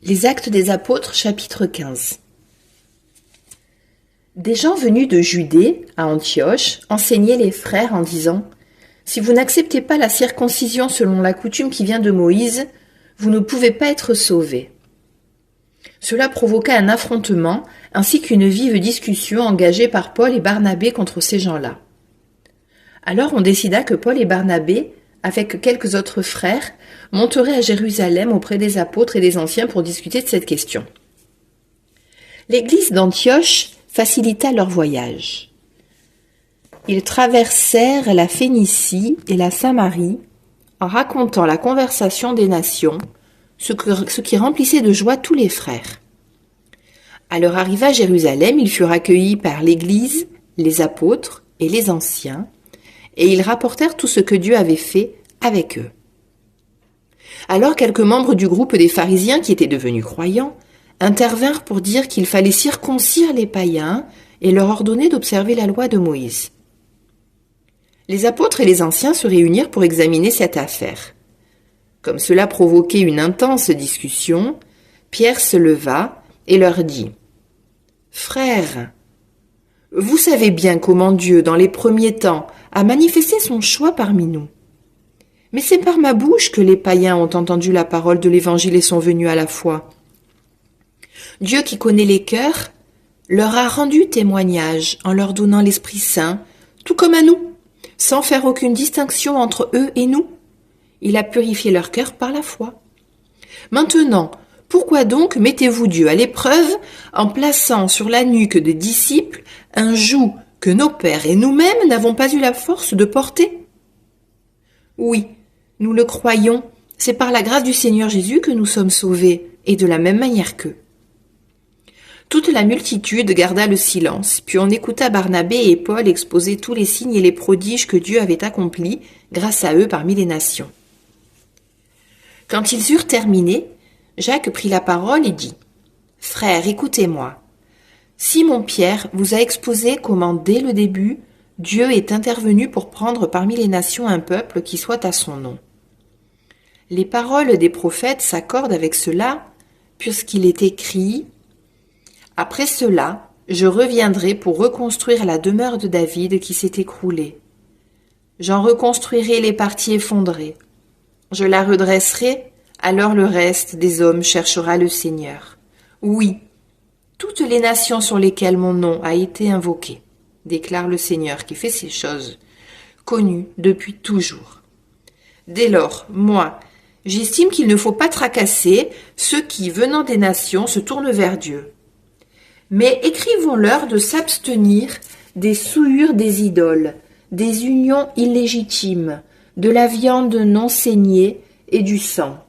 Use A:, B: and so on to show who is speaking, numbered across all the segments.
A: Les Actes des Apôtres, chapitre 15. Des gens venus de Judée, à Antioche, enseignaient les frères en disant « Si vous n'acceptez pas la circoncision selon la coutume qui vient de Moïse, vous ne pouvez pas être sauvés. » Cela provoqua un affrontement ainsi qu'une vive discussion engagée par Paul et Barnabé contre ces gens-là. Alors on décida que Paul et Barnabé, avec quelques autres frères, monteraient à Jérusalem auprès des apôtres et des anciens pour discuter de cette question. L'église d'Antioche facilita leur voyage. Ils traversèrent la Phénicie et la Samarie en racontant la conversation des nations, ce qui remplissait de joie tous les frères. À leur arrivée à Jérusalem, ils furent accueillis par l'Église, les apôtres et les anciens, et ils rapportèrent tout ce que Dieu avait fait avec eux. Alors quelques membres du groupe des pharisiens qui étaient devenus croyants intervinrent pour dire qu'il fallait circoncire les païens et leur ordonner d'observer la loi de Moïse. Les apôtres et les anciens se réunirent pour examiner cette affaire. Comme cela provoquait une intense discussion, Pierre se leva et leur dit « Frères, vous savez bien comment Dieu, dans les premiers temps, a manifesté son choix parmi nous. Mais c'est par ma bouche que les païens ont entendu la parole de l'Évangile et sont venus à la foi. Dieu qui connaît les cœurs leur a rendu témoignage en leur donnant l'Esprit Saint, tout comme à nous, sans faire aucune distinction entre eux et nous. Il a purifié leur cœur par la foi. Maintenant, pourquoi donc mettez-vous Dieu à l'épreuve en plaçant sur la nuque des disciples un joug que nos pères et nous-mêmes n'avons pas eu la force de porter? Oui, nous le croyons, c'est par la grâce du Seigneur Jésus que nous sommes sauvés, et de la même manière qu'eux. Toute la multitude garda le silence, puis on écouta Barnabé et Paul exposer tous les signes et les prodiges que Dieu avait accomplis grâce à eux parmi les nations. Quand ils eurent terminé, Jacques prit la parole et dit « Frères, écoutez-moi. Simon-Pierre vous a exposé comment, dès le début, Dieu est intervenu pour prendre parmi les nations un peuple qui soit à son nom. Les paroles des prophètes s'accordent avec cela, puisqu'il est écrit « Après cela, je reviendrai pour reconstruire la demeure de David qui s'est écroulée. J'en reconstruirai les parties effondrées. Je la redresserai, alors le reste des hommes cherchera le Seigneur. Oui, toutes les nations sur lesquelles mon nom a été invoqué, déclare le Seigneur qui fait ces choses, connues depuis toujours. Dès lors, moi, j'estime qu'il ne faut pas tracasser ceux qui, venant des nations, se tournent vers Dieu. Mais écrivons-leur de s'abstenir des souillures des idoles, des unions illégitimes, de la viande non saignée et du sang.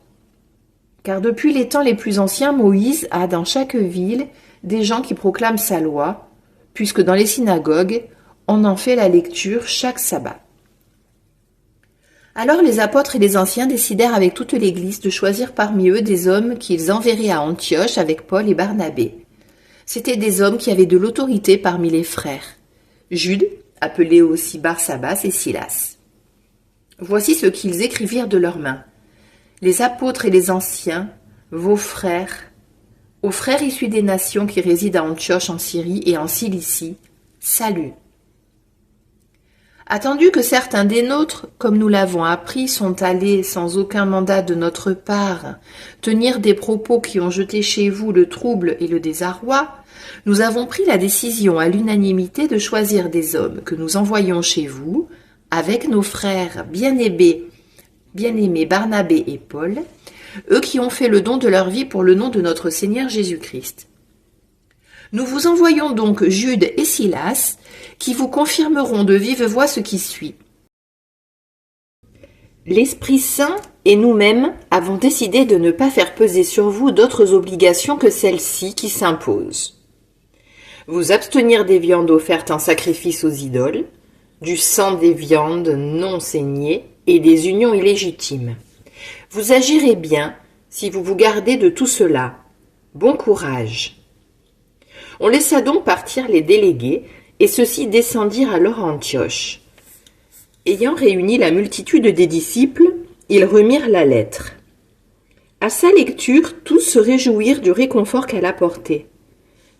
A: Car depuis les temps les plus anciens, Moïse a dans chaque ville des gens qui proclament sa loi, puisque dans les synagogues, on en fait la lecture chaque sabbat. » Alors les apôtres et les anciens décidèrent avec toute l'Église de choisir parmi eux des hommes qu'ils enverraient à Antioche avec Paul et Barnabé. C'étaient des hommes qui avaient de l'autorité parmi les frères. Jude, appelé aussi Barsabas et Silas. Voici ce qu'ils écrivirent de leurs mains. Les apôtres et les anciens, vos frères, aux frères issus des nations qui résident à Antioche en Syrie et en Cilicie, salut. Attendu que certains des nôtres, comme nous l'avons appris, sont allés sans aucun mandat de notre part tenir des propos qui ont jeté chez vous le trouble et le désarroi, nous avons pris la décision à l'unanimité de choisir des hommes que nous envoyons chez vous, avec nos frères bien-aimés Barnabé et Paul, eux qui ont fait le don de leur vie pour le nom de notre Seigneur Jésus-Christ. Nous vous envoyons donc Jude et Silas, qui vous confirmeront de vive voix ce qui suit. L'Esprit Saint et nous-mêmes avons décidé de ne pas faire peser sur vous d'autres obligations que celles-ci qui s'imposent. Vous abstenir des viandes offertes en sacrifice aux idoles, du sang des viandes non saignées et des unions illégitimes. Vous agirez bien si vous vous gardez de tout cela. Bon courage. On laissa donc partir les délégués, et ceux-ci descendirent alors à Antioche. Ayant réuni la multitude des disciples, ils remirent la lettre. À sa lecture, tous se réjouirent du réconfort qu'elle apportait.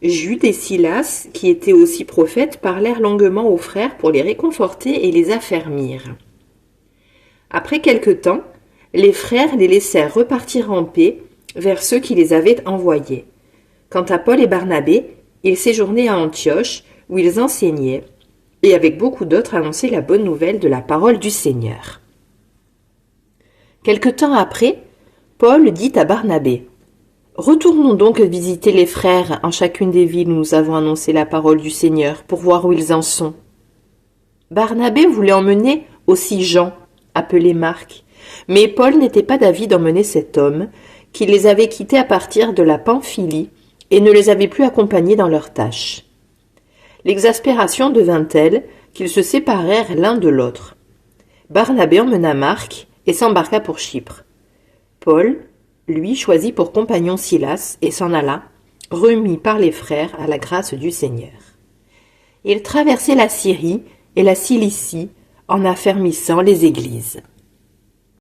A: Jude et Silas, qui étaient aussi prophètes, parlèrent longuement aux frères pour les réconforter et les affermir. Après quelque temps, les frères les laissèrent repartir en paix vers ceux qui les avaient envoyés. Quant à Paul et Barnabé, ils séjournaient à Antioche, où ils enseignaient, et avec beaucoup d'autres annonçaient la bonne nouvelle de la parole du Seigneur. Quelque temps après, Paul dit à Barnabé : « Retournons donc visiter les frères en chacune des villes où nous avons annoncé la parole du Seigneur, pour voir où ils en sont. » Barnabé voulait emmener aussi Jean, appelé Marc, mais Paul n'était pas d'avis d'emmener cet homme, qui les avait quittés à partir de la Pamphylie et ne les avait plus accompagnés dans leurs tâches. L'exaspération devint telle qu'ils se séparèrent l'un de l'autre. Barnabé emmena Marc et s'embarqua pour Chypre. Paul, lui, choisit pour compagnon Silas et s'en alla, remis par les frères à la grâce du Seigneur. Il traversait la Syrie et la Cilicie en affermissant les églises.